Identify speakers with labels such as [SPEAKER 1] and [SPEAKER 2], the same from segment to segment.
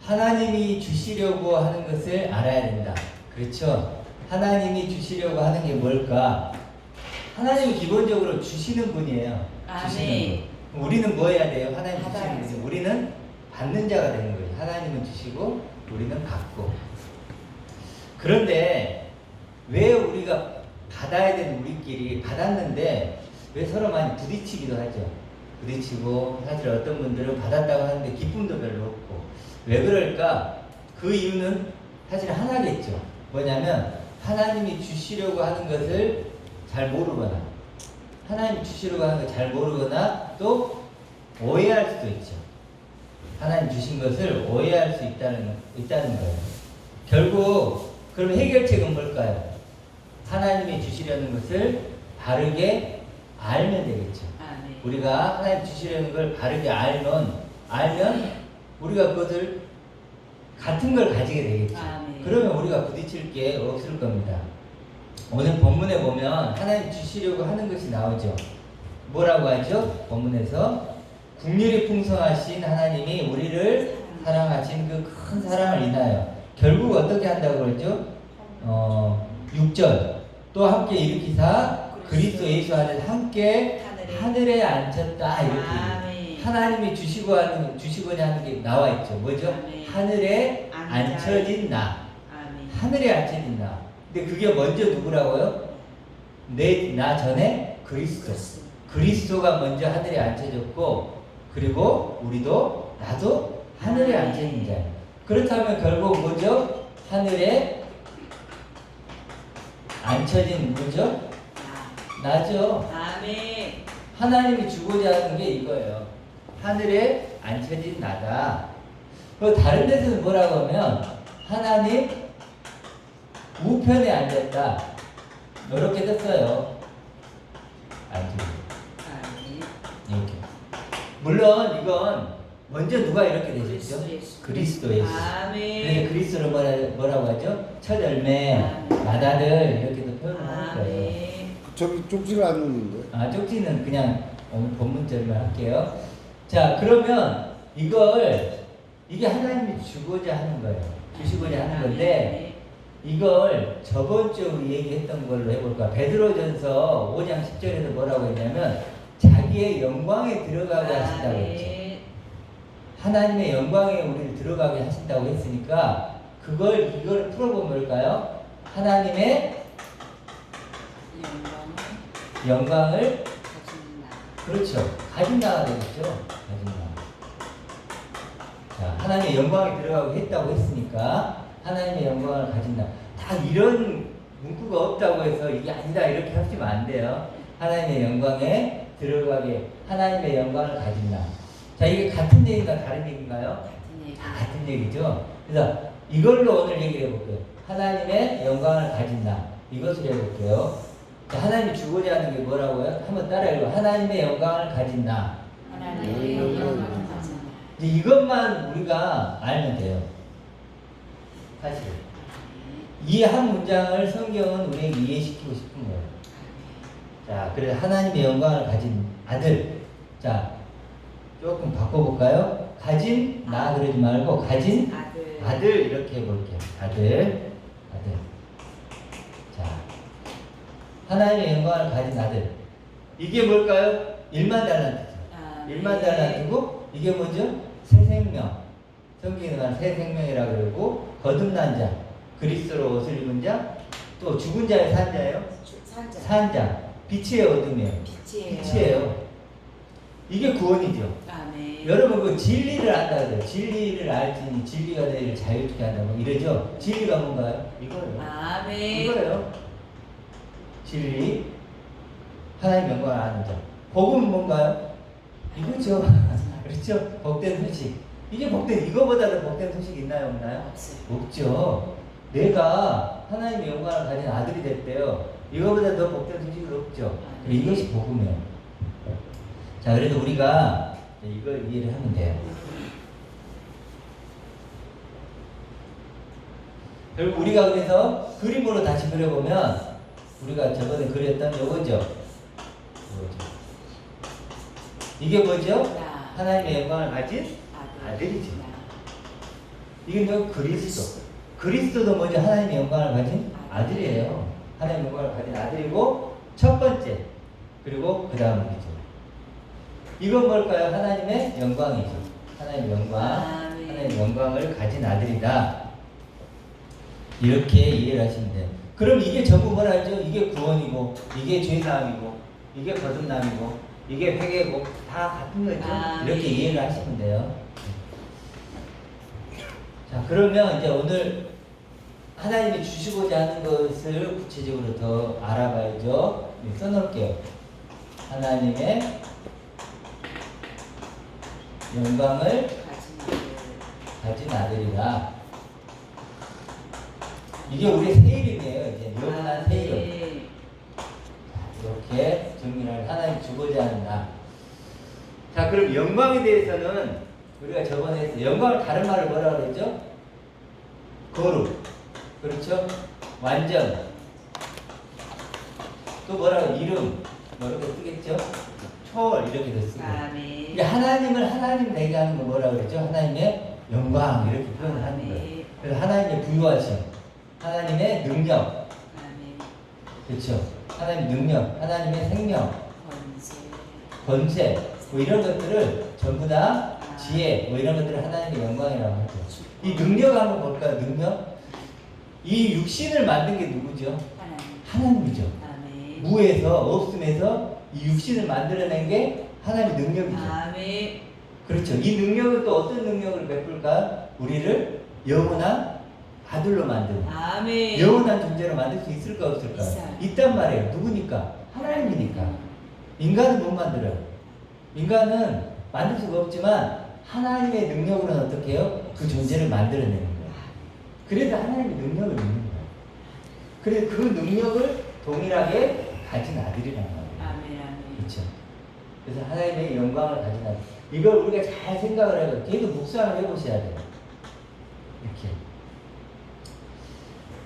[SPEAKER 1] 하나님이 주시려고 하는 것을 알아야 된다. 그렇죠? 하나님이 주시려고 하는 게 뭘까? 하나님은 기본적으로 주시는 분이에요. 주시는 분. 우리는 뭐 해야 돼요? 하나님 주시는 분이. 우리는 받는 자가 되는 거예요. 하나님은 주시고 우리는 받고. 그런데 왜 우리가 받아야 되는 우리끼리 받았는데 왜 서로 많이 부딪히기도 하죠. 부딪히고 사실 어떤 분들은 받았다고 하는데 기쁨도 별로 없고 왜 그럴까? 그 이유는 사실 하나겠죠. 뭐냐면 하나님이 주시려고 하는 것을 잘 모르거나 하나님이 주시려고 하는 걸 잘 모르거나 또 오해할 수도 있죠. 하나님 주신 것을 오해할 수 있다는 거예요. 결국 그럼 해결책은 뭘까요? 하나님이 주시려는 것을 바르게 알면 되겠죠. 우리가 하나님 주시려는 걸 바르게 알면 우리가 그것을 같은 걸 가지게 되겠죠. 그러면 우리가 부딪힐 게 없을 겁니다. 오늘 본문에 보면 하나님 주시려고 하는 것이 나오죠. 뭐라고 하죠? 본문에서 긍휼이 풍성하신 하나님이 우리를 사랑하신 그 큰 사랑을 인하여 결국 어떻게 한다고 그러죠? 6절 또 함께 일으키사 그리스도 예수 안에 함께 하늘에 앉혔다. 이렇게 하나님이 주시고자 하는 게 나와 있죠. 뭐죠? 하늘에 앉혀진 나. 하늘에 앉혀진 나. 근데 그게 먼저 누구라고요? 나 전에 그리스도. 그리스도가 먼저 하늘에 앉혀졌고 그리고 나도 하늘에 앉혀진 자. 그렇다면 결국 뭐죠? 하늘에 앉혀진 뭐죠? 나죠. 하나님이 주고자 하는 게 이거예요. 하늘에 앉혀진 나다. 그리고 다른 데서는 뭐라고 하면 하나님 우편에 앉았다. 이렇게 썼어요. 이렇게. 물론 이건 먼저 누가 이렇게 되셨죠? 그리스도 예수. 그래서 그리스도를 뭐라고 하죠? 첫 열매, 낫아들 이렇게도 표현하는 거예요.
[SPEAKER 2] 저기 쪽지가 안 오는데.
[SPEAKER 1] 쪽지는 그냥 오늘 본문절만 할게요. 자, 그러면 이게 하나님이 주고자 하는 거예요. 주시고자 하는 건데 이걸 저번 주 우리 얘기했던 걸로 해볼까? 베드로전서 5장 10절에서 뭐라고 했냐면 자기의 영광에 들어가게 하신다고 했죠. 하나님의 영광에 우리를 들어가게 하신다고 했으니까 이걸 풀어보면 뭘까요? 하나님의 영광을 그렇죠. 가진 나가 되겠죠. 가진 나. 자, 하나님의 영광에 들어가고 했다고 했으니까 하나님의 영광을 가진 나. 다 이런 문구가 없다고 해서 이게 아니다 이렇게 하시면 안 돼요. 하나님의 영광에 들어가게 하나님의 영광을 가진 나. 자, 이게 같은 얘기인가 다른 얘기인가요? 같은 얘기죠. 그래서 이걸로 오늘 얘기를 해볼게요. 하나님의 영광을 가진 나. 이것을 해볼게요. 자, 하나님이 주고자 하는 게 뭐라고요? 한번 따라 읽어. 하나님의 영광을 가진 나.
[SPEAKER 3] 하나님의 영광을 가진 나.
[SPEAKER 1] 이제 이것만 우리가 알면 돼요. 사실. 이 한 문장을 성경은 우리에게 이해시키고 싶은 거예요. 자, 그래서 하나님의 영광을 가진 아들. 자, 조금 바꿔볼까요? 가진 나 그러지 말고 가진 아들 이렇게 해볼게요. 아들. 자, 하나님의 영광을 가진 아들. 이게 뭘까요? 1만 달란트죠. 1만 달란트고 이게 뭐죠? 새 생명. 성경에 말하는 새 생명이라고 그러고 거듭난 자. 그리스도로 옷을 입은 자. 또 죽은 자의 산 자예요. 산 자. 빛이에요, 어둠이에요? 빛이에요. 이게 구원이죠. 여러분 그 진리를 안다 그래요. 진리를 알지니 진리가 너희를 자유롭게 한다고 이러죠. 진리가 뭔가요? 이거예요. 이거예요. 진리. 하나님 영광을 아는 자. 복음은 뭔가요? 이거죠. 그렇죠. 복된 소식. 이게 이거보다 더 복된 소식 있나요? 없나요? 없죠. 내가 하나님의 영광을 가진 아들이 됐대요. 이거보다 더 복된 소식은 없죠. 이것이 복음이에요. 자, 그래도 우리가 이걸 이해를 하면 돼요. 결국 우리가 그래서 그림으로 다시 그려보면 우리가 저번에 그렸던 요거죠. 이게 뭐죠? 하나님의 영광을 가진 아들이죠. 이게 뭐 그리스도. 그리스도도 뭐죠? 하나님의 영광을 가진 아들이에요. 하나님의 영광을 가진 아들이고 첫 번째. 그리고 그 다음이죠. 이건 뭘까요? 하나님의 영광이죠. 하나님의 영광. 하나님의 영광을 가진 아들이다. 이렇게 이해를 하시면 돼요. 그럼 이게 전부 뭐라죠? 이게 구원이고, 이게 죄사함이고, 이게 거듭남이고, 이게 회개고, 다 같은 거죠. 이렇게 이해를 하시면 돼요. 자, 그러면 이제 오늘 하나님이 주시고자 하는 것을 구체적으로 더 알아봐야죠. 써놓을게요. 하나님의 영광을 가진 아들이다. 이게 우리의 새 이름이에요. 이제 영원한 새 이름. 이렇게 정리를 하나님 주고자 한다. 자, 그럼 영광에 대해서는 우리가 저번에 했어요. 영광을 다른 말을 뭐라고 그랬죠? 거룩. 그렇죠? 완전. 또 뭐라고? 이름. 뭐 이렇게 쓰겠죠? 초월 이렇게 쓰고. 이제 하나님을 하나님 되게 하는 거 뭐라고 그랬죠? 하나님의 영광 이렇게 표현을 하는 거예요. 그래서 하나님의 부유하심, 하나님의 능력, 그렇죠? 하나님의 능력, 하나님의 생명, 권세, 뭐 이런 것들을 전부 다 지혜, 뭐 이런 것들을 하나님의 영광이라고 하죠. 이 능력 한번 볼까요? 능력? 이 육신을 만든 게 누구죠? 하나님이죠. 무에서 없음에서 이 육신을 만들어낸 게 하나님의 능력이죠. 그렇죠. 이 능력은 또 어떤 능력을 베풀까? 우리를 영원한 아들로 만드는. 영원한 존재로 만들 수 있을까 없을까? 있단 말이에요. 누구니까? 하나님이니까. 인간은 못 만들어요. 인간은 만들 수가 없지만 하나님의 능력으로는 어떻게 해요? 그 존재를 만들어내는 거예요. 그래서 하나님의 능력을 믿는 거예요. 그래서 그 능력을 동일하게 가진 아들이라는 거예요. 그렇죠. 그래서 하나님의 영광을 가진 아들. 이걸 우리가 잘 생각을 해요. 계속 묵상을 해보셔야 돼요. 이렇게.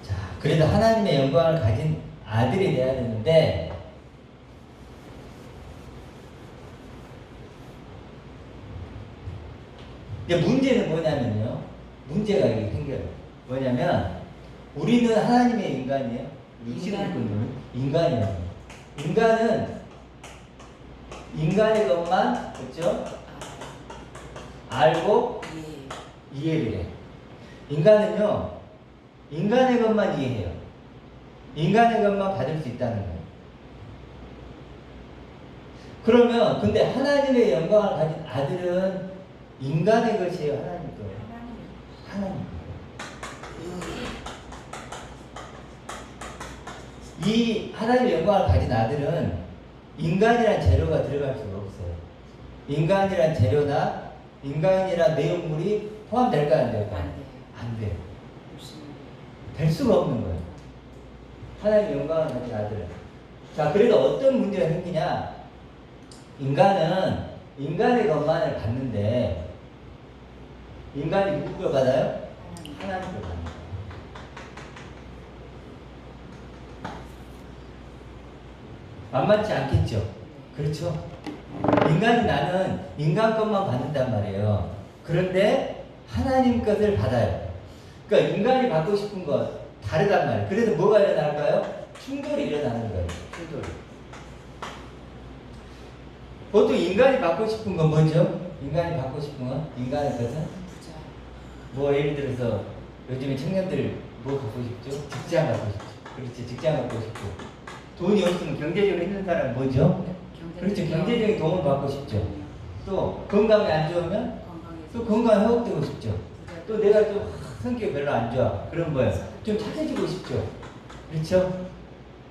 [SPEAKER 1] 자, 그래도 하나님의 영광을 가진 아들이 돼야 되는데, 근데 문제는 뭐냐면요. 문제가 이렇게 생겨요. 뭐냐면, 우리는 하나님의 인간이에요. 육신의 인간이에요. 인간은 인간의 것만, 그렇죠? 알고 이해를 해. 인간은요, 인간의 것만 이해해요. 인간의 것만 받을 수 있다는 거예요. 그러면, 근데 하나님의 영광을 가진 아들은 인간의 것이에요? 하나님 거예요? 하나님 거예요. 이 하나님의 영광을 가진 아들은 인간이란 재료가 들어갈 수가 없어요. 인간이란 재료나 인간이란 내용물이 포함될까요? 안 될까요? 안 돼요. 될 수가 없는 거예요. 하나님의 영광을 가진 아들은. 자, 그래도 어떤 문제가 생기냐? 인간은 인간의 것만을 받는데, 인간이 누구 걸 받아요? 하나님 걸 받는 거예요. 만만치 않겠죠? 그렇죠? 인간이 나는 인간 것만 받는단 말이에요. 그런데 하나님 것을 받아요. 그러니까 인간이 받고 싶은 것 다르단 말이에요. 그래서 뭐가 일어날까요? 충돌이 일어나는 거예요. 충돌이. 보통 인간이 받고 싶은 건 뭐죠? 인간이 받고 싶은 건? 인간의 것은? 뭐 예를 들어서 요즘에 청년들 뭐 갖고 싶죠? 직장 갖고 싶죠. 그렇지, 직장 갖고 싶고. 돈이 없으면 경제적으로 힘든 사람은 뭐죠? 그렇죠. 경제적인 도움을 받고 싶죠. 또 건강이 안 좋으면 또 건강 회복되고 싶죠. 또 내가 좀 성격이 별로 안 좋아. 그럼 뭐예요? 좀 착해지고 싶죠. 그렇죠?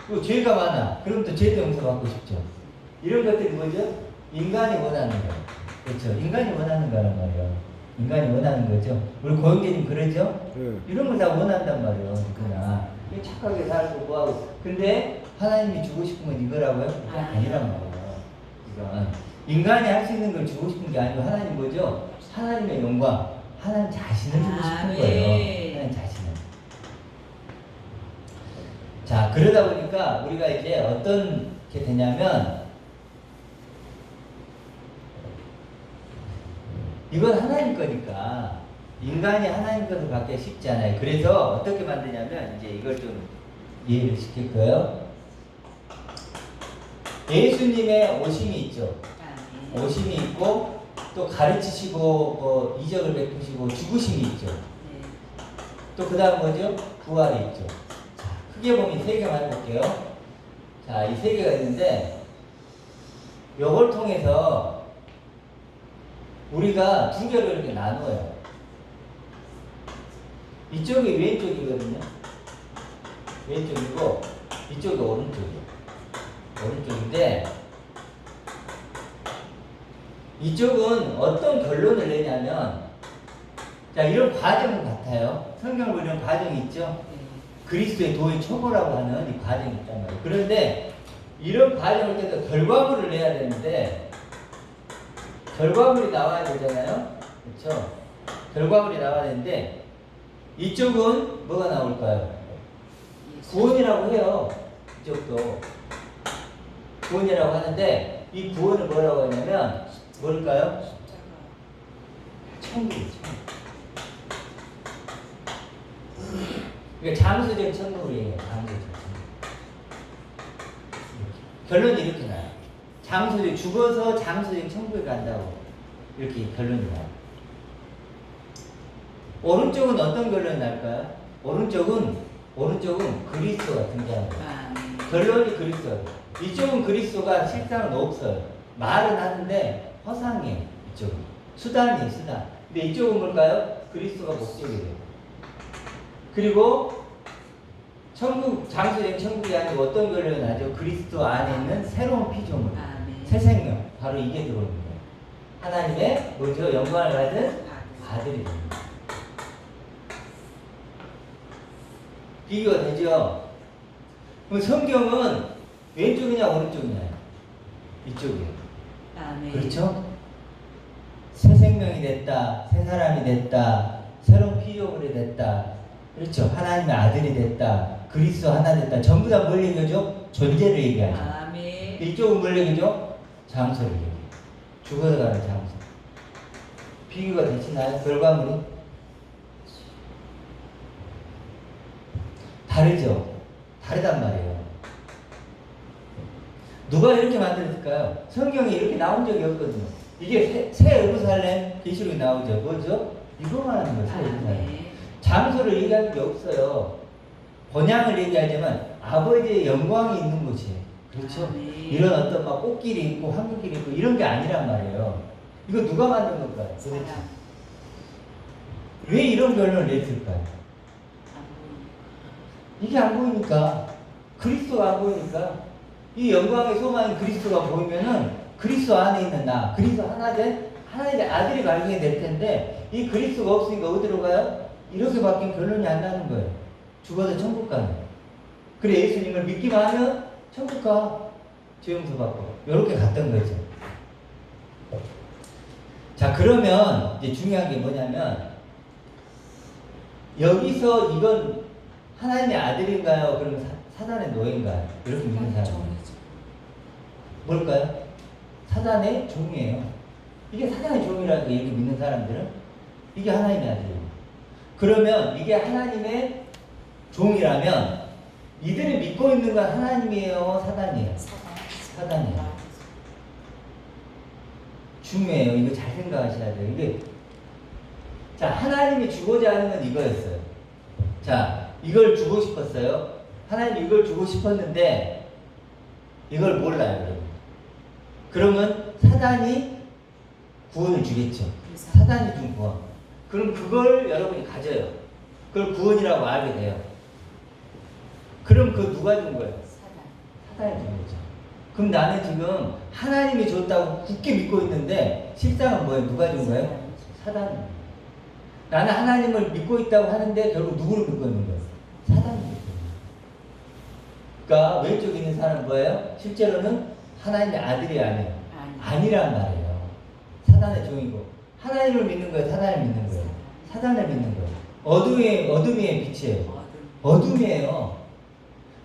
[SPEAKER 1] 또 죄가 많아. 그럼 또 죄도 용서받고 싶죠. 이런 것들이 뭐죠? 인간이 원하는 거예요. 그렇죠. 인간이 원하는 거란 말이에요. 인간이 원하는 거죠. 우리 고영재님 그러죠? 이런 걸 다 원한단 말이에요. 누구나. 착하게 살고 뭐하고. 근데 하나님이 주고 싶은 건 이거라고요? 그게 아니란 말이에요. 이건 인간이 할 수 있는 걸 주고 싶은 게 아니고 하나님 뭐죠? 하나님의 영광, 하나님 자신을 주고 싶은 거예요. 하나님 자신을. 자, 그러다 보니까 우리가 이제 어떤 게 되냐면, 이건 하나님 거니까 인간이 하나님 것을 받기 쉽지 않아요. 그래서 어떻게 만드냐면 이제 이걸 좀 이해를 시킬 거예요. 예수님의 오심이 있죠. 오심이 있고 또 가르치시고 뭐 이적을 베푸시고 죽으심이 있죠. 또 그 다음 뭐죠? 부활이 있죠. 자, 크게 보면 세 개만 해볼게요. 자, 이 세 개가 있는데 요걸 통해서 우리가 두 개로 이렇게 나누어요. 이쪽이 왼쪽이거든요. 왼쪽이고 이쪽이 오른쪽이에요. 오른쪽인데 이쪽은 어떤 결론을 내냐면 자, 이런 과정은 같아요. 성경을 보면 과정이 있죠. 그리스도의 도의 초보라고 하는 이 과정이 있단 말이에요. 그런데 이런 과정을 통해서 결과물을 내야 되는데 결과물이 나와야 되잖아요. 그렇죠? 결과물이 나와야 되는데 이쪽은 뭐가 나올까요? 구원이라고 해요. 이쪽도 구원이라고 하는데 이 구원을 뭐라고 하냐면 뭘까요? 천국이죠. 이게 장수적 천국이에요. 장수적 천국. 결론이 이렇게 나요. 장수적 죽어서 장수적 천국에 간다고 이렇게 결론이 나요. 오른쪽은 어떤 결론이 날까요? 오른쪽은 그리스도가 등장합니다. 결론이 그리스도. 이쪽은 그리스도가 실상은 없어요. 말은 하는데 허상이에요. 이쪽은 수단이에요. 수단. 근데 이쪽은 뭘까요? 그리스도가 목적이에요. 그리고 천국, 장수된 천국이 아니고 어떤 결론이 나죠? 그리스도 안에 있는 새로운 피조물, 새 생명. 바로 이게 들어오는 거예요. 하나님의 뭐죠? 영광을 가진 아들이 됩니다. 비교가 되죠? 그럼 성경은 왼쪽이냐 오른쪽이냐? 이쪽이에요. 그렇죠? 새 생명이 됐다, 새 사람이 됐다, 새로운 피조물이 됐다. 그렇죠? 하나님의 아들이 됐다, 그리스도 하나 됐다. 전부 다 뭘 얘기하죠? 존재를 얘기하죠. 이쪽은 뭘 얘기하죠? 장소를 얘기해요. 죽어서 가는 장소. 비교가 되시나요? 결과물이? 다르죠? 다르단 말이에요. 누가 이렇게 만들었을까요? 성경에 이렇게 나온 적이 없거든요. 이게 새 예루살렘 계시록에 나오죠. 뭐죠? 이거 말하는 거예요. 새 예루살렘. 장소를 얘기할 게 없어요. 본향을 얘기하지만 아버지의 영광이 있는 곳이에요. 그렇죠? 이런 어떤 막 꽃길이 있고 황금길이 있고 이런 게 아니란 말이에요. 이거 누가 만든 걸까요? 도대체 왜 이런 결론을 냈을까요? 이게 안 보이니까, 그리스도가 안 보이니까, 이 영광의 소망인 그리스도가 보이면은 그리스도 안에 있는 나, 그리스도 하나 된 하나님의 아들이 발견이 될 텐데 이 그리스도가 없으니까 어디로 가요? 이렇게 바뀐 결론이 안 나는 거예요. 죽어서 천국 가는. 그래 예수님을 믿기만 하면 천국 가. 죄 용서 받고. 이렇게 갔던 거죠. 자, 그러면 이제 중요한 게 뭐냐면 여기서 이건 하나님의 아들인가요? 그러면 사단의 노예인가요? 이렇게 믿는 사람은 뭘까요? 사단의 종이에요. 이게 사단의 종이라고 이렇게 믿는 사람들은 이게 하나님의 아들이에요. 그러면 이게 하나님의 종이라면 이들이 믿고 있는 건 하나님이에요? 사단이에요? 사단이에요. 중요해요. 이거 잘 생각하셔야 돼요. 이게 자, 하나님이 주고자 하는 건 이거였어요. 자, 이걸 주고 싶었어요. 하나님이 이걸 주고 싶었는데 이걸 몰라요. 여러분. 그러면 사단이 구원을 주겠죠. 사단이 준 구원. 그럼 그걸 여러분이 가져요. 그걸 구원이라고 알게 돼요. 그럼 그 누가 준 거예요? 사단이 준 거죠. 그럼 나는 지금 하나님이 줬다고 굳게 믿고 있는데 실상은 뭐예요? 누가 준 거예요? 사단이. 나는 하나님을 믿고 있다고 하는데 결국 누구를 믿고 있는 거예요? 사단을 믿고 있는 거예요. 그러니까 왼쪽에 있는 사람은 뭐예요? 실제로는 하나님의 아들이 아니에요. 아니란 말이에요. 사단의 종이고. 하나님을 믿는 거예요? 사단을 믿는 거예요? 사단을 믿는 거예요. 어둠의 빛이에요. 어둠이에요.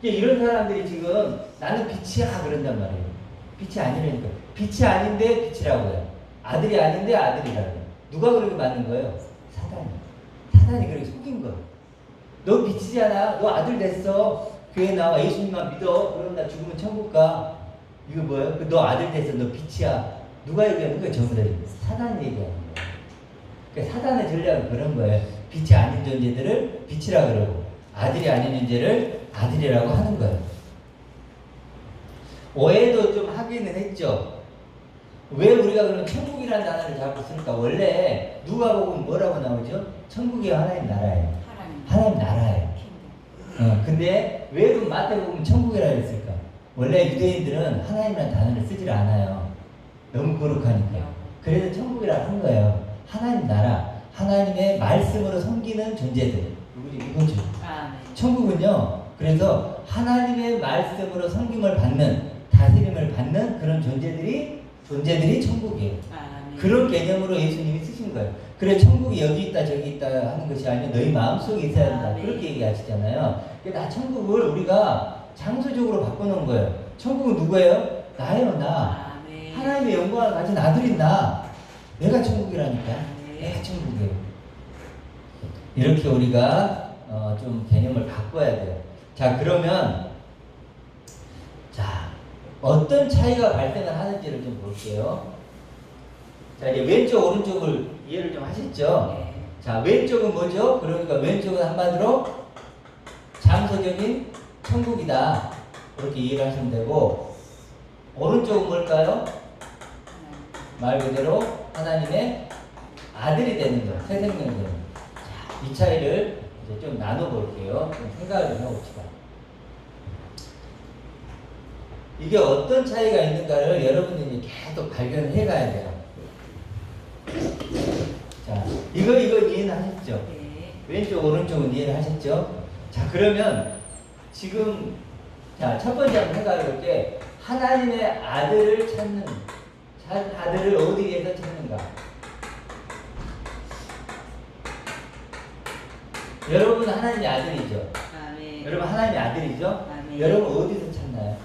[SPEAKER 1] 이런 사람들이 지금 나는 빛이야 그런단 말이에요. 빛이 아니라니까. 빛이 아닌데 빛이라고 해요. 아들이 아닌데 아들이라고 해요. 누가 그렇게 만든 거예요? 사단이 그렇게 속인 거야. 너 빛이잖아. 너 아들 됐어. 교회 나와. 예수님만 믿어. 그럼 나 죽으면 천국 가. 이거 뭐야? 너 아들 됐어. 너 빛이야. 누가 얘기하는 거야? 전부 다 사단이 얘기하는 거야. 그러니까 사단의 전략은 그런 거예요. 빛이 아닌 존재들을 빛이라 그러고 아들이 아닌 존재를 아들이라고 하는 거예요. 오해도 좀 하기는 했죠. 왜 우리가 그럼 천국이라는 단어를 자꾸 쓸까? 원래 누가 보면 뭐라고 나오죠? 천국이 하나님 나라예요. 하나님 나라예요. 근데 왜 그럼 마태복음 천국이라고 했을까? 원래 유대인들은 하나님이라는 단어를 쓰질 않아요. 너무 거룩하니까. 그래서 천국이라고 한 거예요. 하나님 나라, 하나님의 말씀으로 섬기는 존재들. 이거죠. 천국은요. 그래서 하나님의 말씀으로 섬김을 받는, 다스림을 받는 그런 존재들이 천국이에요. 그런 개념으로 예수님이 쓰신 거예요. 그래 천국이 여기 있다 저기 있다 하는 것이 아니라 너희 마음속에 있어야 된다. 그렇게 얘기하시잖아요. 나 천국을 우리가 장소적으로 바꿔놓은 거예요. 천국은 누구예요? 나예요. 나. 하나님의 영광을 가진 아들인 나. 내가 천국이라니까. 내가 천국이에요. 이렇게 우리가 좀 개념을 바꿔야 돼요. 자, 그러면 어떤 차이가 발생을 하는지를 좀 볼게요. 자, 이제 왼쪽 오른쪽을 이해를 좀 하셨죠?
[SPEAKER 3] 네.
[SPEAKER 1] 자, 왼쪽은 뭐죠? 그러니까 왼쪽은 한마디로 장소적인 천국이다. 그렇게 이해를 하시면 되고, 오른쪽은 뭘까요? 말 그대로 하나님의 아들이 되는 거, 새 생명이 되는 거. 자, 이 차이를 이제 좀 나눠볼게요. 좀 생각을 좀 해봅시다. 이게 어떤 차이가 있는가를 여러분들이 계속 발견을 해가야 돼요. 자, 이거 이해는 하셨죠?
[SPEAKER 3] 네.
[SPEAKER 1] 왼쪽, 오른쪽은 이해를 하셨죠? 자, 그러면 지금 첫 번째 한번 생각해 볼게. 하나님의 아들을 찾는, 아들을 어디에서 찾는가? 여러분 하나님의 아들이죠? 여러분 하나님의 아들이죠? 여러분 어디서 찾나요?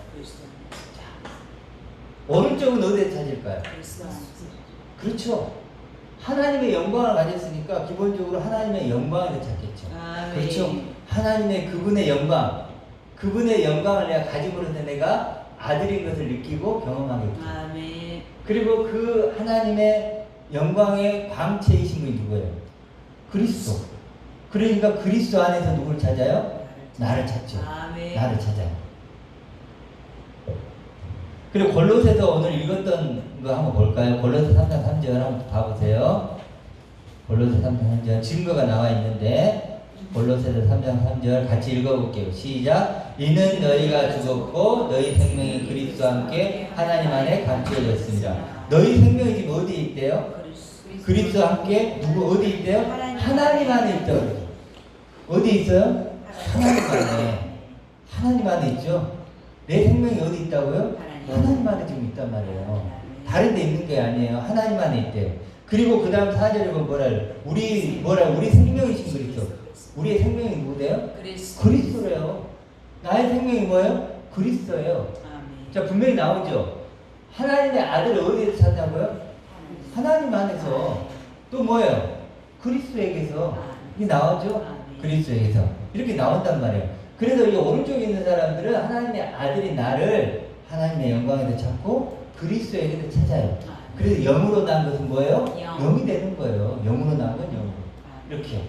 [SPEAKER 1] 오른쪽은 어디에 찾을까요? 그렇죠. 하나님의 영광을 가졌으니까 기본적으로 하나님의 영광에서 찾겠죠. 그렇죠. 하나님의 그분의 영광을 내가 가짐으로써 내가 아들인 것을 느끼고 경험하겠죠. 그리고 그 하나님의 영광의 광채이신 분이 누구예요? 그리스도. 그러니까 그리스도 안에서 누구를 찾아요? 나를 찾죠. 나를 찾아요. 그리고 골로새서 오늘 읽었던 거 한번 볼까요? 골로새 3장 3절 한번 봐보세요. 골로새 3장 3절 증거가 나와 있는데 골로새서 3장 3절 같이 읽어볼게요. 시작. 이는 너희가 죽었고 너희 생명이 그리스도와 함께 하나님 안에 감추어졌습니다. 너희 생명이 지금 어디에 있대요? 그리스도와 함께 누구 어디 있대요? 하나님 안에 있다고. 어디 있어요? 하나님 안에. 하나님 안에 있죠. 내 생명이 어디 있다고요? 하나님 안에 지금 있단 말이에요. 다른 데 있는 게 아니에요. 하나님 안에 있대요. 그리고 그 다음 4절에 보면 우리 생명이신 그리스도. 우리의 생명이 누구래요? 그리스도래요. 나의 생명이 뭐예요? 그리스도예요. 자, 분명히 나오죠. 하나님의 아들을 어디에서 찾냐고요? 하나님 안에서. 또 뭐예요? 그리스도에게서. 이게 나오죠? 그리스도에게서. 이렇게 나온단 말이에요. 그래서 이 오른쪽에 있는 사람들은 하나님의 아들이 나를 하나님의 영광에서 찾고 그리스도에게서 찾아요. 그래서 영으로 난 것은 뭐예요? 영이 되는 거예요. 영으로 난 건 영으로. 이렇게.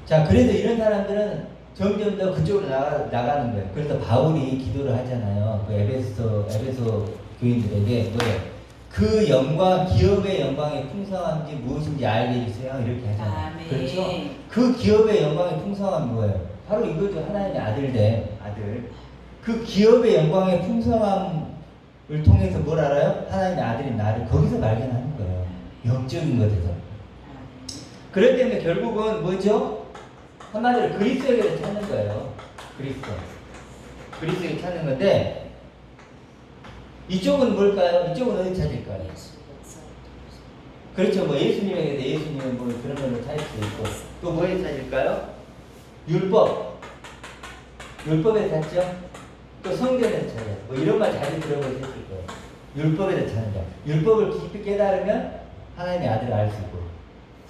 [SPEAKER 1] 자, 그래서 이런 사람들은 점점 더 그쪽으로 나가는 거예요. 그래서 바울이 기도를 하잖아요. 그 에베소 교인들에게 뭐예요? 그 영광, 기업의 영광의 풍성함이 무엇인지 알게 해주세요. 이렇게 하잖아요. 그렇죠? 그 기업의 영광의 풍성함이 뭐예요? 바로 이거죠. 하나님의 아들. 그 기업의 영광의 풍성함을 통해서 뭘 알아요? 하나님의 아들인 나를 거기서 발견하는 거예요. 영적인 것에서. 그렇기 때문에 결국은 뭐죠? 한마디로 그리스도에게 찾는 거예요. 그리스도에게 찾는 건데 이쪽은 뭘까요? 이쪽은 어디 찾을까요? 그렇죠. 뭐 예수님에게 예수님은 뭐 그런 걸로 찾을 수 있고 또 뭐에 찾을까요? 율법에 찾죠. 또 성전에서 찾아요. 뭐 이런 말 자주 들어보셨을 거예요. 율법에 차는 자. 율법을 깊이 깨달으면 하나님의 아들을 알 수 있고,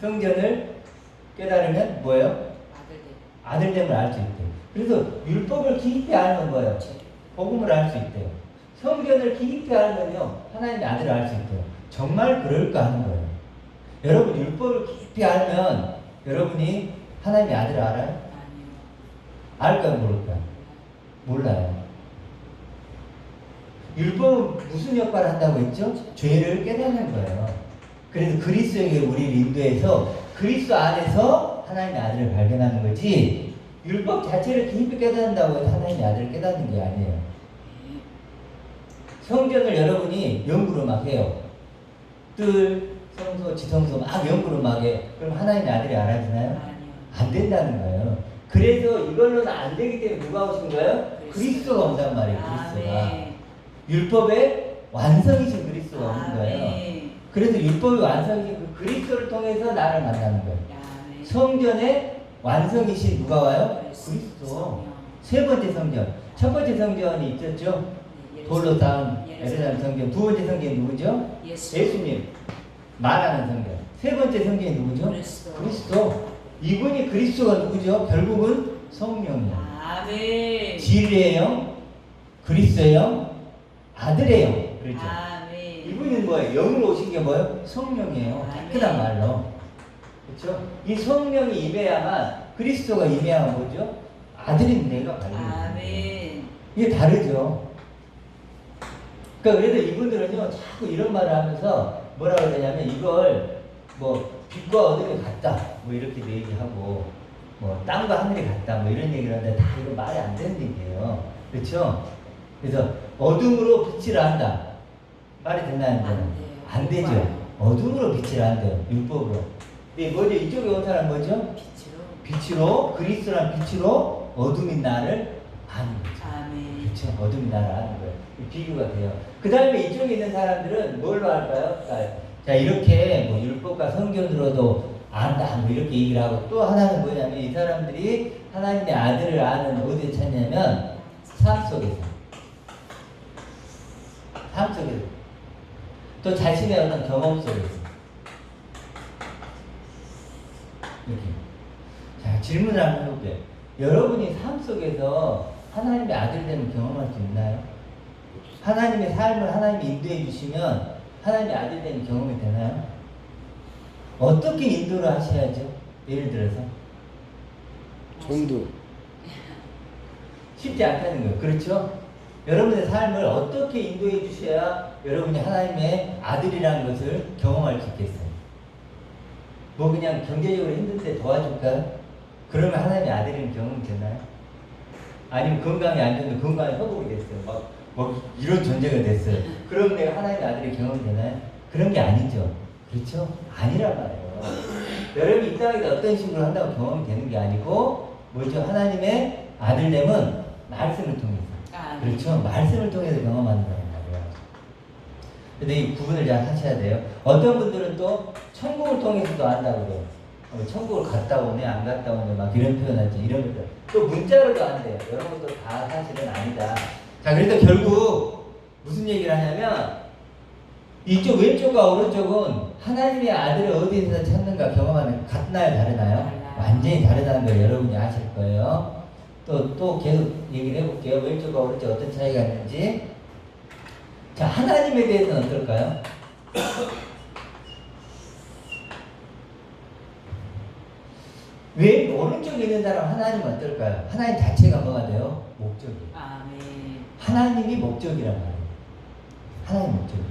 [SPEAKER 1] 성전을 깨달으면 뭐예요? 아들됨을 알 수 있대요. 그래서 율법을 깊이 알면 뭐예요? 복음을 알 수 있대요. 성전을 깊이 알면요, 하나님의 아들을 알 수 있대요. 정말 그럴까 하는 거예요. 여러분, 율법을 깊이 알면 여러분이 하나님의 아들을 알아요? 알까 모를까? 몰라요. 율법은 무슨 역할을 한다고 했죠? 죄를 깨닫는 거예요. 그래서 그리스도에게 우리를 인도해서 그리스도 안에서 하나님의 아들을 발견하는 거지, 율법 자체를 깊이 깨닫는다고 해서 하나님의 아들을 깨닫는 게 아니에요. 성전을 여러분이 연구로 막 해요. 뜰, 성소, 지성소 막 연구로 막 해. 그럼 하나님의 아들이 알아지나요? 안 된다는 거예요. 그래서 이걸로는 안 되기 때문에 누가 오신 거예요? 그리스도가 온단 말이에요. 그리스도가. 율법의 완성이신 그리스도가 오는 거예요. 그래서 율법의 완성이신 그 그리스도를 통해서 나를 만나는 거예요. 성전의 완성이신 누가 와요? 그리스도. 세 번째 성전. 첫 번째 성전이 있었죠? 돌로 쌓은 에르사렘 성전. 두 번째 성전이 누구죠? 예수님. 말하는 성전. 세 번째 성전이 누구죠? 그리스도. 이분이 그리스도가 누구죠? 결국은 성령이에요.
[SPEAKER 3] 아멘.
[SPEAKER 1] 진리예요. 그리스도예요. 아들이에요. 그렇죠.
[SPEAKER 3] 아멘.
[SPEAKER 1] 이분은 뭐예요? 영으로 오신 게 뭐예요? 성령이에요. 깨끗한 말로. 그렇죠? 이 성령이 임해야만, 그리스도가 임해야만 뭐죠? 아들인 내가 발견해요.
[SPEAKER 3] 아멘.
[SPEAKER 1] 이게 다르죠. 그러니까 그래서 이분들은요, 자꾸 이런 말을 하면서 뭐라고 그러냐면, 이걸 뭐 빛과 어둠이 같다, 뭐 이렇게 얘기하고, 뭐 땅과 하늘이 같다, 뭐 이런 얘기를 하는데 다 이거 말이 안 되는 얘기예요. 그렇죠? 그래서 어둠으로 빛을 한다. 말이 되나요? 안 되죠. 어둠으로 빛을 한대요. 율법으로. 근데 뭐죠? 이쪽에 온 사람 뭐죠? 빛으로, 그리스도란 빛으로 어둠인 나를 아는 거죠.
[SPEAKER 3] 아멘.
[SPEAKER 1] 그렇죠. 어둠인 나를 아는 거예요. 비교가 돼요. 그 다음에 이쪽에 있는 사람들은 뭘로 할까요? 자, 이렇게 뭐 율법과 성경으로도 안다, 뭐 이렇게 얘기를 하고, 또 하나는 뭐냐면, 이 사람들이 하나님의 아들을 아는 어디에 찾냐면 삶 속에서. 삶 속에서. 또 자신의 어떤 경험 속에서. 이렇게. 자, 질문을 한번 해볼게요. 여러분이 삶 속에서 하나님의 아들 됨을 경험할 수 있나요? 하나님의 삶을 하나님이 인도해 주시면 하나님의 아들 됨이 경험이 되나요? 어떻게 인도를 하셔야죠? 예를 들어서
[SPEAKER 2] 전도.
[SPEAKER 1] 쉽지 않다는 거예요. 그렇죠? 여러분의 삶을 어떻게 인도해 주셔야 여러분이 하나님의 아들이라는 것을 경험할 수 있겠어요? 뭐 그냥 경제적으로 힘든데 도와줄까요? 그러면 하나님의 아들이라는 경험이 되나요? 아니면 건강이 안 좋은데 건강이 회복이 됐어요. 뭐 이런 존재가 됐어요. 그럼 내가 하나님의 아들이 경험이 되나요? 그런 게 아니죠. 그렇죠? 아니란 말이에요. 여러분이 이 땅에서 어떤 식으로 한다고 경험이 되는 게 아니고, 뭐죠? 하나님의 아들됨은 말씀을 통해서. 그렇죠? 말씀을 통해서 경험한다는 말이에요. 근데 이 구분을 잘 하셔야 돼요. 어떤 분들은 또 천국을 통해서도 안다고 그래요. 천국을 갔다 오네, 안 갔다 오네, 막 이런 표현하죠. 이런 것들. 또 문자로도 안 돼요. 이런 것도 다 사실은 아니다. 자, 그래서 결국 무슨 얘기를 하냐면, 이쪽 왼쪽과 오른쪽은 하나님의 아들을 어디에서 찾는가 경험하는 같나요, 다르나요? 완전히 다르다는 걸 여러분이 아실 거예요. 또 계속 얘기를 해볼게요. 왼쪽과 오른쪽 어떤 차이가 있는지. 자, 하나님에 대해서는 어떨까요? 왜 오른쪽에 있는 사람 하나님은 어떨까요? 하나님 자체가 뭐가 돼요? 목적이에요.
[SPEAKER 3] 아멘.
[SPEAKER 1] 하나님이 목적이란 말이에요. 하나님 목적이에요.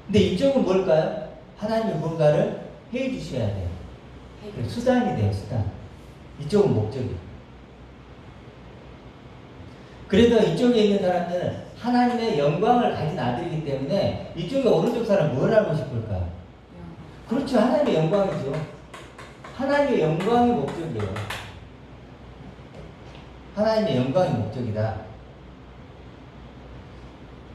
[SPEAKER 1] 근데 이쪽은 뭘까요? 하나님이 뭔가를 해 주셔야 돼요. 수단이 돼요, 수단. 이쪽은 목적이에요. 그래서 이쪽에 있는 사람들은 하나님의 영광을 가진 아들이기 때문에 이쪽에 오른쪽 사람 뭘 알고 싶을까요? 그렇죠. 하나님의 영광이죠. 하나님의 영광이 목적이에요. 하나님의 영광이 목적이다.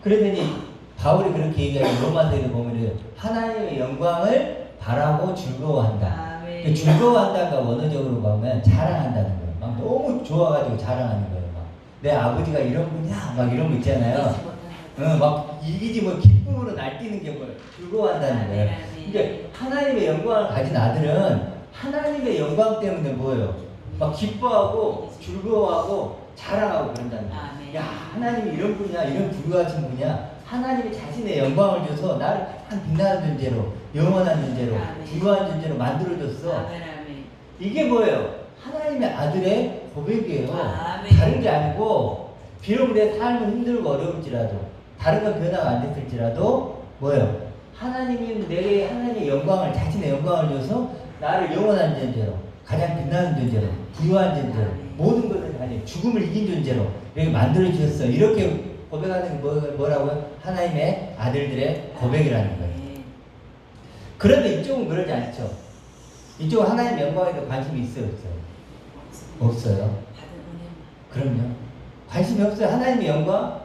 [SPEAKER 1] 그러더니 바울이 그렇게 얘기하는 로마서에 보면 하나님의 영광을 바라고 즐거워한다.
[SPEAKER 3] 아멘.
[SPEAKER 1] 즐거워한다가 원어적으로 보면 자랑한다는 거예요. 막 너무 좋아가지고 자랑하는 거예요. 막 내 아버지가 이런 분이야, 막 이런 거 있잖아요. 막 이기지 뭐 기쁨으로 날뛰는 게 뭐예요? 즐거워한다는 거예요.
[SPEAKER 3] 아멘.
[SPEAKER 1] 근데 하나님의 영광을 가진 아들은 하나님의 영광 때문에 뭐예요? 막 기뻐하고 즐거워하고 자랑하고 그런다는 거예요.
[SPEAKER 3] 아멘.
[SPEAKER 1] 야, 하나님이 이런 분이야, 이런 불같은 분이야. 하나님이 자신의 영광을 줘서 나를 한 빛나는 존재로, 영원한 존재로,
[SPEAKER 3] 아멘.
[SPEAKER 1] 불우한 존재로 만들어줬어.
[SPEAKER 3] 아멘 아멘.
[SPEAKER 1] 이게 뭐예요? 하나님의 아들의 고백이에요.
[SPEAKER 3] 아멘.
[SPEAKER 1] 다른 게 아니고 비록 내 삶은 힘들고 어려울지라도 다른 건 변화가 안 됐을지라도 뭐예요? 하나님이 내게 하나님의 영광을 자신의 영광을 줘서 나를 영원한 존재로 가장 빛나는 존재로 부유한 존재로
[SPEAKER 3] 아멘.
[SPEAKER 1] 모든 것을 가진 죽음을 이긴 존재로 이렇게 만들어 주셨어. 이렇게 고백하는 게 뭐라고요? 하나님의 아들들의 고백이라는 거예요.
[SPEAKER 3] 아멘.
[SPEAKER 1] 그런데 이쪽은 그러지 않죠. 이쪽은 하나님 영광에도 관심이 있어요, 없어요? 없어요.
[SPEAKER 3] 받은 은혜만.
[SPEAKER 1] 그럼요. 관심이 없어요. 하나님의 영광?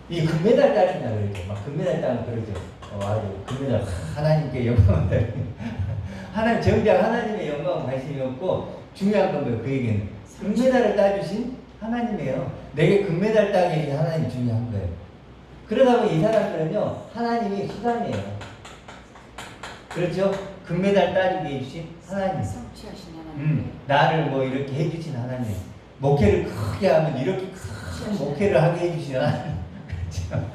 [SPEAKER 1] 이 금메달 따린다 그러죠. 막 금메달 따면 그러죠. 아주 금메달 하나님께 영광을 하나님 정작 하나님의 영광은 관심이 없고 중요한 건 뭐예요? 그 얘기는 금메달을 따주신 하나님이에요. 내게 금메달 따게 해주신 하나님이 중요한 거예요. 그러다 보니 이 사람들은요 하나님이 수단이에요. 그렇죠? 금메달 따주게 해주신 하나님.
[SPEAKER 3] 성취하신 하나님.
[SPEAKER 1] 나를 뭐 이렇게 해주신 하나님. 목회를 크게 하면 이렇게 큰 목회를 하게 해주신 하나님. 그렇죠?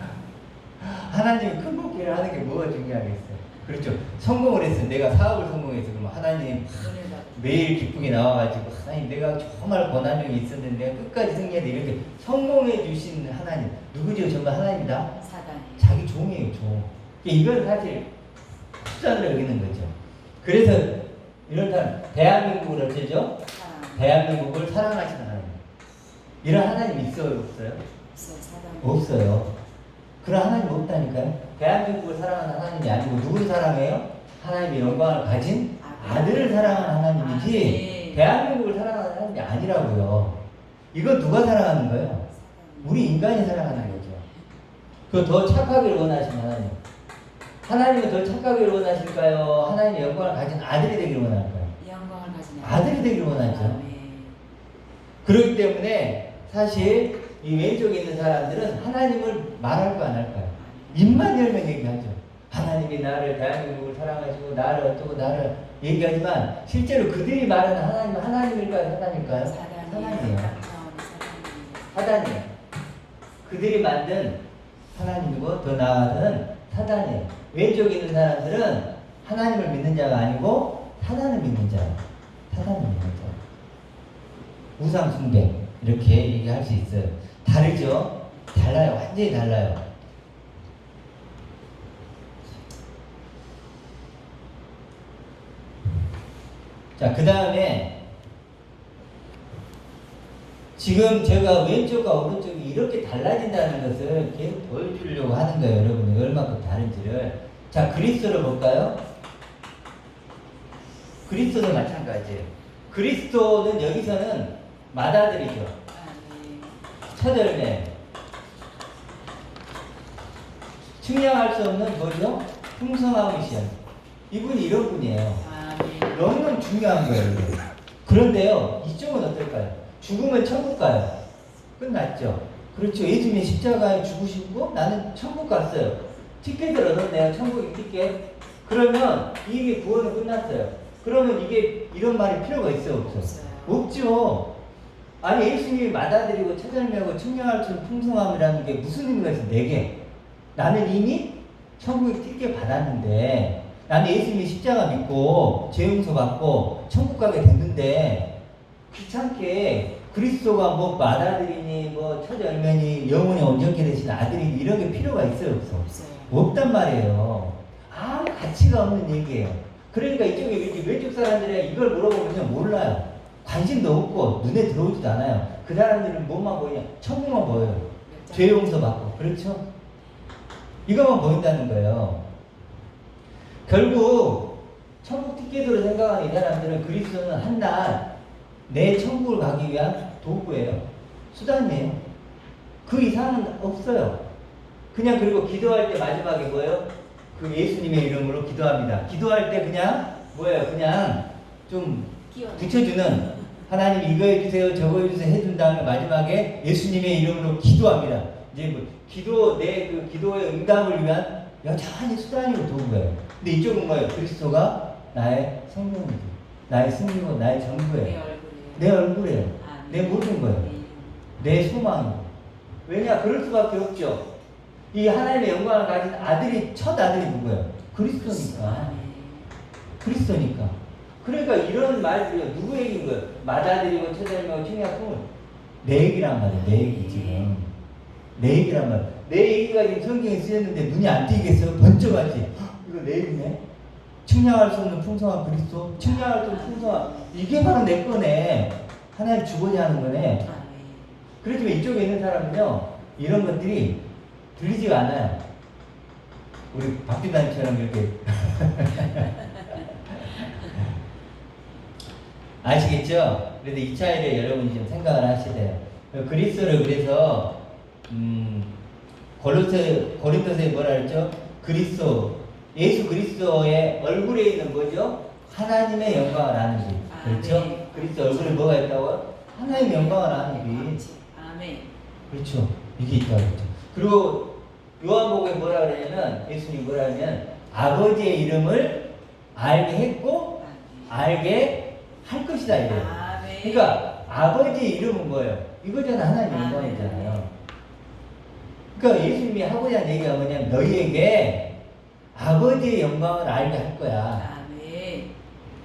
[SPEAKER 1] 하나님이 큰 목회를 하는 게 뭐가 중요하겠어요? 그렇죠? 성공을 했어. 내가 사업을 성공해서 그러면 하나님
[SPEAKER 3] 은혜 받.
[SPEAKER 1] 매일 기쁘게 나와가지고 하나님 내가 정말 고난중에 있었는데 내가 끝까지 승리해야 돼. 이렇게 성공해 주신 하나님. 누구죠? 정말 하나님이다.
[SPEAKER 3] 사단이.
[SPEAKER 1] 자기 종이에요, 종. 이건 사실 수단을 여기는 거죠. 그래서 이렇다면 대한민국을 어쩌죠?
[SPEAKER 3] 사랑.
[SPEAKER 1] 대한민국을 사랑하시는 하나님. 이런 하나님 있어요, 없어요?
[SPEAKER 3] 있어 사단.
[SPEAKER 1] 없어요. 그런 하나님 없다니까요. 대한민국을 사랑하는 하나님이 아니고 누구를 사랑해요? 하나님의 영광을 가진 아들을 사랑하는 하나님이지
[SPEAKER 3] 아멘.
[SPEAKER 1] 대한민국을 사랑하는 하나님이 아니라고요. 이거 누가 사랑하는 거예요? 우리 인간이 사랑하는 거죠. 그 더 착하기를 원하시는 하나님. 하나님은 더 착하기를 원하실까요? 하나님의 영광을 가진 아들이 되기를 원할까요?
[SPEAKER 3] 영광을 가진
[SPEAKER 1] 아들이 되기를 원하죠.
[SPEAKER 3] 아멘.
[SPEAKER 1] 그렇기 때문에 사실 이 왼쪽에 있는 사람들은 하나님을 말할까 안 할까요? 입만 열면 얘기하죠. 하나님이 나를 대한민국을 사랑하시고 나를 어쩌고 나를 얘기하지만 실제로 그들이 말하는 하나님은 하나님일까요? 사단일까요? 사단이에요. 사단이에요. 그들이 만든 하나님이고 더 나아가서는 사단이에요. 왼쪽에 있는 사람들은 하나님을 믿는 자가 아니고 사단을 믿는 자예요. 사단을 믿는 자. 우상 숭배 이렇게 얘기할 수 있어요. 다르죠? 달라요. 완전히 달라요. 자, 그 다음에 지금 제가 왼쪽과 오른쪽이 이렇게 달라진다는 것을 계속 보여주려고 하는 거예요. 여러분이 얼마큼 다른지를. 자, 그리스도를 볼까요? 그리스도도 마찬가지예요. 그리스도는 여기서는 맏아들이죠.
[SPEAKER 3] 아멘.
[SPEAKER 1] 첫 열매. 측량할 수 없는 뭐죠? 풍성함이시여. 이분이 이런 분이에요.
[SPEAKER 3] 아멘.
[SPEAKER 1] 너무너무 중요한 거예요. 이게. 그런데요, 이쪽은 어떨까요? 죽으면 천국 가요. 끝났죠. 그렇죠. 예수님이 십자가에 죽으시고 나는 천국 갔어요. 티켓을 얻었네요. 천국의 티켓. 그러면 이게 구원은 끝났어요. 그러면 이게 이런 말이 필요가 있어요, 없어요?
[SPEAKER 3] 없어요.
[SPEAKER 1] 없죠. 아니 예수님이 맏아들이고 첫 열매고 측량할 수 없는 풍성함이라는 게 무슨 의미가 있어? 내게. 나는 이미 천국의 티켓 받았는데 나는 예수님이 십자가 믿고 죄 용서 받고 천국 가게 됐는데 귀찮게 그리스도가 뭐 맏아들이니 뭐 첫 열매니 영원히 온전케 되신 아들이니 이런 게 필요가 있어요, 없어?
[SPEAKER 3] 없어요.
[SPEAKER 1] 없단 말이에요. 아무 가치가 없는 얘기예요. 그러니까 이쪽에 이렇게 왼쪽 사람들이 이걸 물어보면 몰라요. 관심도 없고 눈에 들어오지도 않아요. 그 사람들은 뭐만 보이냐? 천국만 보여요. 죄 용서 받고. 그렇죠? 이것만 보인다는 거예요. 결국 천국 티켓으로 생각하는 이 사람들은 그리스도는 한낱 내 천국을 가기 위한 도구예요. 수단이에요. 그 이상은 없어요. 그냥 그리고 기도할 때 마지막에 뭐예요? 그 예수님의 이름으로 기도합니다. 기도할 때 그냥 뭐예요? 그냥 좀 붙여주는 하나님 이거 해주세요 저거 해주세요 해준 다음에 마지막에 예수님의 이름으로 기도합니다. 이제 뭐 기도 내 그 기도의 응답을 위한 여전히 수단이고 도구예요. 근데 이쪽은 뭐예요? 그리스도가 나의 생명이고 나의 승리고 나의
[SPEAKER 3] 내
[SPEAKER 1] 전부예요.
[SPEAKER 3] 얼굴이에요.
[SPEAKER 1] 내 얼굴이에요.
[SPEAKER 3] 아,
[SPEAKER 1] 내 모든 거예요.
[SPEAKER 3] 네.
[SPEAKER 1] 내 소망이고. 왜냐? 그럴 수밖에 없죠. 이 하나님의 영광을 가진 아들이 첫 아들이 누구예요? 그리스도니까.
[SPEAKER 3] 아, 네.
[SPEAKER 1] 그리스도니까. 그러니까 이런 말들이 누구 얘기인 거예요? 맏아들이고 첫아들이고 청약품은 내 얘기란 말이에요. 내 얘기 지금. 내 얘기란 말이에요. 내 얘기가 지금 성경에 쓰였는데 눈이 안 띄겠어요? 번쩍하지? 헉, 이거 내 얘기네? 측량할 수 없는 풍성한 그리스도? 측량할 수 없는 풍성한 이게 바로 내 거네. 하나님 주고자 하는 거네.
[SPEAKER 3] 아, 네.
[SPEAKER 1] 그렇지만 이쪽에 있는 사람은요, 이런 것들이 들리지가 않아요. 우리 박기단처럼 이렇게. 아시겠죠? 그래서 이 차이를 여러분이 좀 생각을 하셔야 돼요. 그리스도를 그래서, 고린도서에 뭐라 그랬죠? 그리스도, 예수 그리스도의 얼굴에 있는 뭐죠? 하나님의 영광을 아는 빛.
[SPEAKER 3] 아,
[SPEAKER 1] 그렇죠?
[SPEAKER 3] 네.
[SPEAKER 1] 그리스도 얼굴에 뭐가 있다고요? 하나님의 영광을 아는 빛.
[SPEAKER 3] 아멘.
[SPEAKER 1] 그렇죠. 이게 있다고 그랬죠. 그리고 요한복음에 뭐라 그러냐면, 예수님이 뭐라 하냐면, 아버지의 이름을 알게 했고, 알게 할 것이다, 이래요.
[SPEAKER 3] 아멘.
[SPEAKER 1] 그러니까, 아버지의 이름은 뭐예요? 이거잖아, 하나님의 영광이잖아요. 그러니까 예수님이 하고자 하는 얘기가 뭐냐면, 너희에게 아버지의 영광을 알게 할 거야.
[SPEAKER 3] 아멘.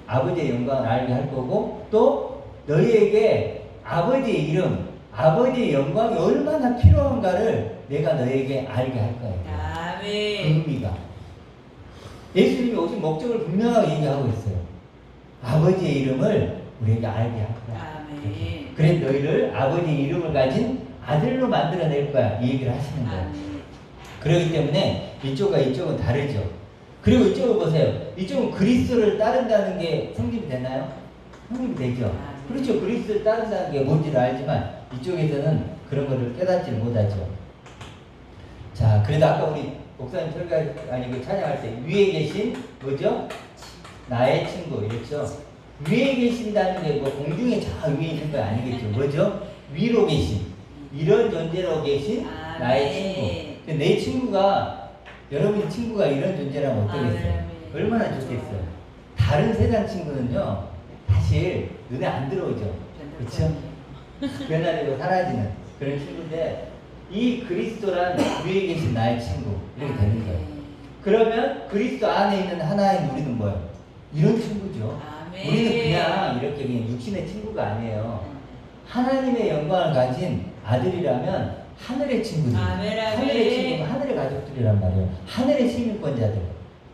[SPEAKER 1] 아버지의 영광을 알게 할 거고, 또 너희에게 아버지의 이름, 아버지의 영광이 얼마나 필요한가를 내가 너희에게 알게 할 거야. 그
[SPEAKER 3] 아멘.
[SPEAKER 1] 의미가. 예수님이 오신 목적을 분명하게 얘기하고 있어요. 아버지의 이름을 우리에게 알게 할 거야.
[SPEAKER 3] 아멘.
[SPEAKER 1] 그래 너희를 아버지의 이름을 가진 아들로 만들어낼 거야. 이 얘기를 하시는 거예요.
[SPEAKER 3] 아멘.
[SPEAKER 1] 그렇기 때문에 이쪽과 이쪽은 다르죠. 그리고 이쪽을 보세요. 이쪽은 그리스도를 따른다는 게 성립이 되나요? 성립이 되죠. 그렇죠. 그리스도를 따른다는 게 뭔지를 알지만 이쪽에서는 그런 것을 깨닫지 못하죠. 자, 그래도 아까 우리 목사님 설교 아니고 찬양할 때 위에 계신 뭐죠? 나의 친구 이랬죠. 위에 계신다는 게 뭐 공중에 저 위에 있는 거 아니겠죠. 뭐죠? 위로 계신 이런 존재로 계신 나의 친구. 근데 내 친구가 여러분 친구가 이런 존재라면 어떠겠어요? 얼마나 좋겠어요. 다른 세상 친구는요 사실 눈에 안 들어오죠. 그렇죠? 변화되고 사라지는 그런 친구인데 이 그리스도란 위에 계신 나의 친구 이렇게 되는 거예요. 그러면 그리스도 안에 있는 하나인 우리는 뭐예요? 이런 친구죠. 우리는 그냥 이렇게 그냥 육신의 친구가 아니에요. 하나님의 영광을 가진 아들이라면 하늘의 친구들, 하늘의 친구, 하늘의 가족들이란 말이에요. 하늘의 시민권자들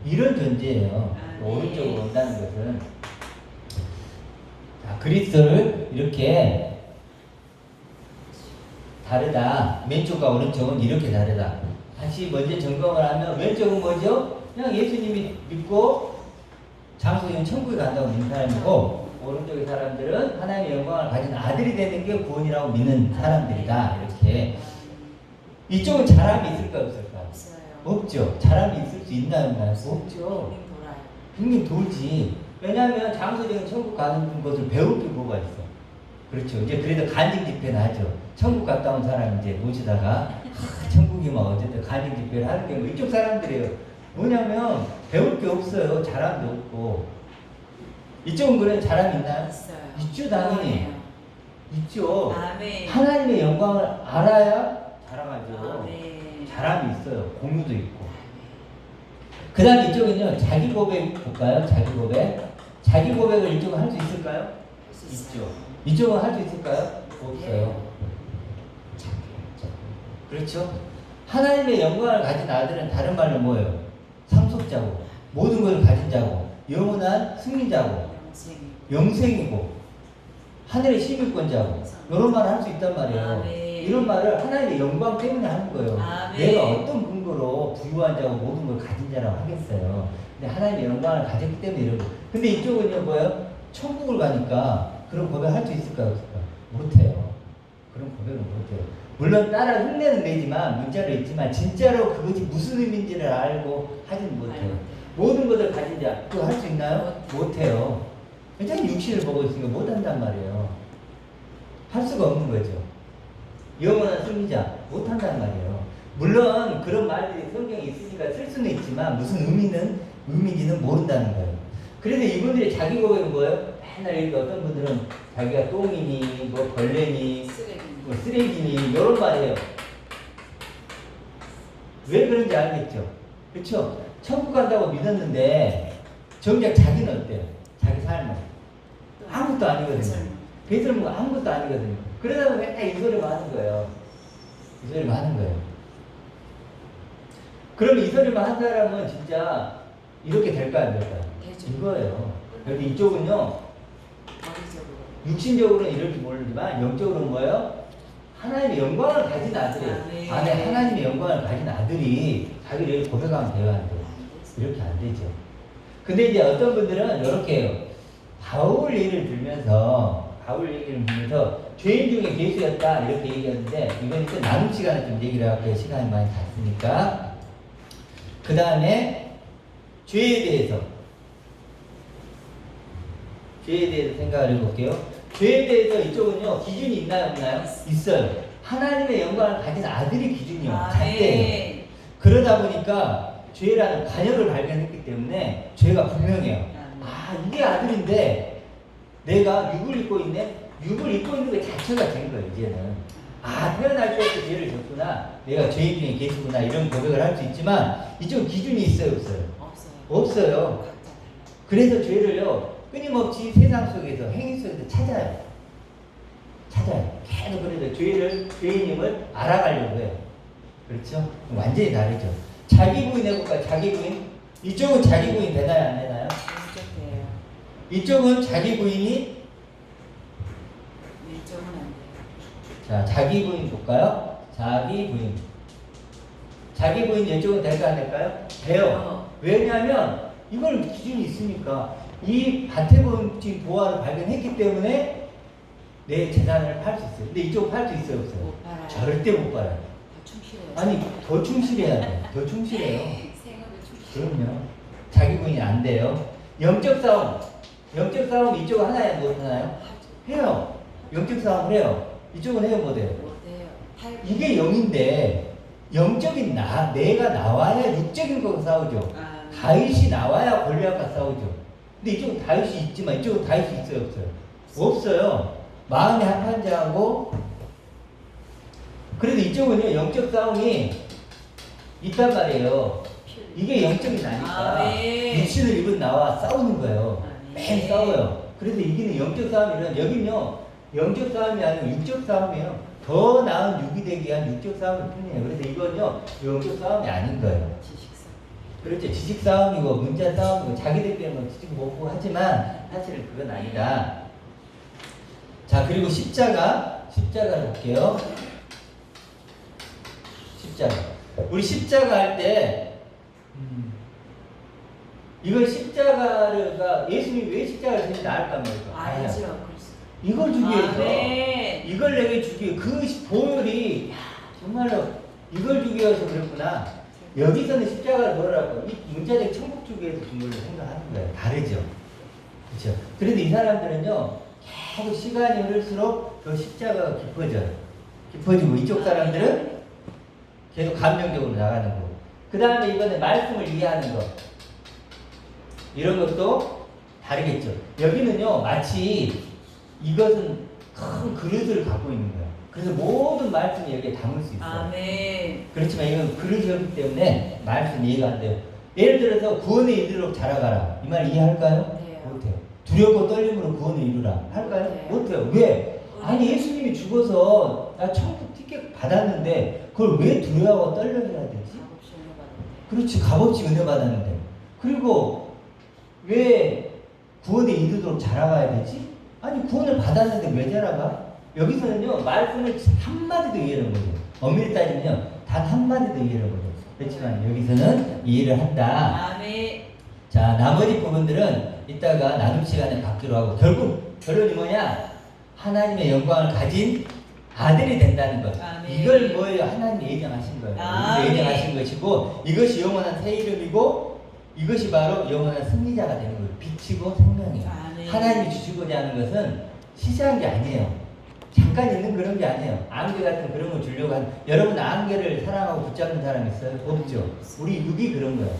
[SPEAKER 1] 이런 존재예요. 오른쪽으로 온다는 것은 자, 그리스도를 이렇게 다르다. 왼쪽과 오른쪽은 이렇게 다르다. 다시 먼저 점검을 하면 왼쪽은 뭐죠? 그냥 예수님이 믿고 장소는 천국에 간다고 믿는 사람이고 오른쪽의 사람들은 하나님의 영광을 가진 아들이 되는 게 구원이라고 믿는 사람들이다. 이렇게 이쪽은 자람이 있을까 없을까? 없죠. 자람이 있을 수 있나요? 없죠. 빙빙 돌지. 왜냐하면 장소적인 천국 가는 것을 배울 게 뭐가 있어. 그렇죠. 이제 그래도 간증 집회는 하죠. 천국 갔다 온 사람 이제 모시다가 천국이 막 어쨌든 간증 집회를 하는 게 뭐 이쪽 사람들이에요. 뭐냐면 배울 게 없어요. 자랑도 없고. 이쪽은 그런 자랑이 있나요? 있죠, 당연히. 있죠.
[SPEAKER 3] 아멘.
[SPEAKER 1] 하나님의 영광을 알아야 자랑하죠.
[SPEAKER 3] 아멘.
[SPEAKER 1] 자랑이 있어요. 공유도 있고. 그 다음 이쪽은요. 자기 고백 볼까요? 자기 고백. 자기 고백을 이쪽은 할 수 있을까요? 있죠. 이쪽은 할 수 있을까요? 없어요. 그렇죠? 하나님의 영광을 가진 아들은 다른 말로 뭐예요? 상속자고 모든 것을 가진 자고 영원한 승리자고 영생이고 하늘의 시민권자고 이런 말을 할 수 있단 말이에요.
[SPEAKER 3] 아멘.
[SPEAKER 1] 이런 말을 하나님의 영광 때문에 하는 거예요.
[SPEAKER 3] 아멘.
[SPEAKER 1] 내가 어떤 근거로 부유한 자고 모든 걸 가진 자라고 하겠어요. 근데 하나님의 영광을 가졌기 때문에 이러고. 근데 이쪽은요 뭐예요? 천국을 가니까 그런 고백 할 수 있을까요? 없을까요? 못해요. 그런 고백은 못해요. 물론 따라 흉내는 내지만 문자로 있지만 진짜로 그것이 무슨 의미인지를 알고 하지는 못해요. 모든 것을 가진 자 그거 할 수 있나요? 못해요. 왜냐면 육신을 보고 있으니까 못한단 말이에요. 할 수가 없는 거죠. 영원한 승리자 못한단 말이에요. 물론 그런 말들이 성경에 있으니까 쓸 수는 있지만 무슨 의미인지는 모른다는 거예요. 그래서 이분들이 자기 고백은 뭐예요? 맨날 이렇게 어떤 분들은 자기가 똥이니 뭐 벌레니 뭐 쓰레기니 이런 말이에요. 왜 그런지 알겠죠? 그렇죠? 천국 간다고 믿었는데 정작 자기는 어때요? 자기 삶은 아무것도 아니거든요. 배설물 아무것도 아니거든요. 그러다 보면 맨날 이 소리만 하는 거예요. 이 소리만 하는 거예요. 그러면 이 소리만 한 사람은 진짜 이렇게 될까요? 안 될까요?
[SPEAKER 3] 되죠.
[SPEAKER 1] 이거예요. 여기 이쪽은요,
[SPEAKER 3] 머리적으로.
[SPEAKER 1] 육신적으로는 이럴지 모르지만 영적으로는 뭐예요? 하나님의 영광을 가진 아들이에요.
[SPEAKER 3] 아, 네.
[SPEAKER 1] 안에 하나님의 영광을 가진 아들이 자기를 이렇게 고백하면 돼요, 안 돼요? 이렇게 안 되죠. 근데 이제 어떤 분들은 이렇게 해요. 바울 얘기를 들면서 죄인 중에 예수였다 이렇게 얘기했는데 이건 이제 나눔 시간에 좀 얘기를 할게요. 시간이 많이 갔으니까. 그 다음에 죄에 대해서 생각을 해볼게요. 죄에 대해서 이쪽은요 기준이 있나요 없나요? 있어요. 하나님의 영광을 가진 아들이 기준이요. 잣대예요.
[SPEAKER 3] 네.
[SPEAKER 1] 그러다 보니까 죄라는 관역을 발견했기 때문에 죄가 분명해요. 아 이게 아들인데 내가 육을 입고 있네? 육을 입고 있는 것 자체가 죄인 거예요 이제는. 아 태어날 때부터 죄를 졌구나, 내가 죄인 중에 계시구나 이런 고백을 할 수 있지만 이쪽 기준이 있어요 없어요? 없어요.
[SPEAKER 3] 각자 달라.
[SPEAKER 1] 그래서 죄를요 끊임없이 세상 속에서 행위 속에서 찾아요. 계속 그래서 죄인임을 알아가려고 해요. 그렇죠? 완전히 다르죠. 자기 부인 해볼까요? 자기 부인. 이쪽은 자기 부인 되나요 안 되나요?
[SPEAKER 3] 왼쪽이에요.
[SPEAKER 1] 이쪽은 자기 부인이.
[SPEAKER 3] 왼쪽은 안 돼요.
[SPEAKER 1] 자, 자기 부인 볼까요? 자기 부인 이쪽은 될까 안 될까요? 돼요. 왜냐하면 이걸 기준이 있으니까 이 가태범죄 보화를 발견했기 때문에 내 재산을 팔 수 있어요. 근데 이쪽 팔 수 있어요 없어요?
[SPEAKER 3] 못 팔아요.
[SPEAKER 1] 절대 못 팔아요.
[SPEAKER 3] 더 충실해요.
[SPEAKER 1] 아니 더 충실해야 돼요. 더 충실해요.
[SPEAKER 3] 생업에 충실.
[SPEAKER 1] 그럼요. 자기 부인이 안 돼요. 영적 싸움 이쪽 하나에 못 하나요? 해요. 영적 싸움을 해요. 이쪽은 해요 못 해요?
[SPEAKER 3] 못해요.
[SPEAKER 1] 이게 영인데 영적인 내가 나와야 육적인 거가 싸우죠. 다윗이 나와야 골리앗과 싸우죠. 근데 이쪽은 다윗이 있지만 이쪽은 다윗이 있어요 없어요? 없어요. 마음의 합한 자하고. 그래도 이쪽은요 영적 싸움이 있단 말이에요. 이게 영적인 나니까
[SPEAKER 3] 네.
[SPEAKER 1] 육신을 입은 나와 싸우는 거예요.
[SPEAKER 3] 네.
[SPEAKER 1] 매일 싸워요. 그래서 이기는 영적 싸움이란 여긴요 영적 싸움이 아니고 육적 싸움이에요. 더 나은 육이 되기 위한 육적 싸움일 뿐이에요. 그래서 이건요 영적 싸움이 아닌 거예요.
[SPEAKER 3] 지식성.
[SPEAKER 1] 그렇죠. 지식 싸움이고 문자 싸움이고 자기들끼리 지식 먹고 하지만 사실은 그건 아니다. 자 그리고 십자가를 볼게요. 우리 십자가 할 때 이걸 십자가가 예수님이 왜 십자가를 지는지 나을까 말까?
[SPEAKER 3] 알죠.
[SPEAKER 1] 이걸 주기 위해서
[SPEAKER 3] 네.
[SPEAKER 1] 이걸 내게 주기 위해 그 보혈이 정말로 이걸 주기 위해서 그랬구나. 여기서는 십자가를 뭐라고 이 문자적 천국 주기 위해서 준 걸로 생각하는 거예요. 다르죠. 그렇죠. 그런데 이 사람들은요 계속 시간이 흐를수록 더 십자가가 깊어지고 이쪽 사람들은 계속 감정적으로 나가는 거. 그 다음에 이번에 말씀을 이해하는 거. 이런 것도 다르겠죠. 여기는요 마치 이것은 큰 그릇을 갖고 있는 거예요. 그래서 모든 말씀이 여기에 담을 수 있어요.
[SPEAKER 3] 네.
[SPEAKER 1] 그렇지만 이건 그릇이었기 때문에 말씀 이해가 안 돼요. 예를 들어서 구원에 이르도록 자라가라. 이 말 이해할까요?
[SPEAKER 3] 네.
[SPEAKER 1] 못해요. 두렵고 떨림으로 구원을 이루라. 할까요?
[SPEAKER 3] 네.
[SPEAKER 1] 못해요. 왜? 아니 예수님이 죽어서 나 천국 티켓 받았는데 그걸 왜 두려워하고 떨려야 되지? 그렇지. 값없이 은혜 받았는데. 그리고 왜 구원에 이르도록 자라가야 되지? 아니 구원을 받았는데 왜 자라가? 여기서는요 말씀을 한마디도 이해를 못해요. 엄밀히 따지면요 단 한마디도 이해를 못해요. 그렇지만 여기서는 이해를 한다.
[SPEAKER 3] 네.
[SPEAKER 1] 자 나머지 부분들은 이따가 나눔 시간에 갖기로 하고 결국 결론이 뭐냐? 하나님의 영광을 가진 아들이 된다는 것.
[SPEAKER 3] 네.
[SPEAKER 1] 이걸 뭐예요? 하나님이 예정하신 거예요. 예정하신 것이고 이것이 영원한 새 이름이고 이것이 바로 영원한 승리자가 되는 거예요. 빛이고 생명이에요.
[SPEAKER 3] 네.
[SPEAKER 1] 하나님이 주시고자 하는 것은 시시한 게 아니에요. 잠깐 있는 그런 게 아니에요. 안개 같은 그런 거 주려고 하는. 여러분 안개를 사랑하고 붙잡는 사람 있어요? 없죠. 우리 육이 그런 거예요.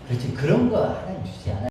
[SPEAKER 1] 그렇지. 그런 거 하나님 주지 않아요.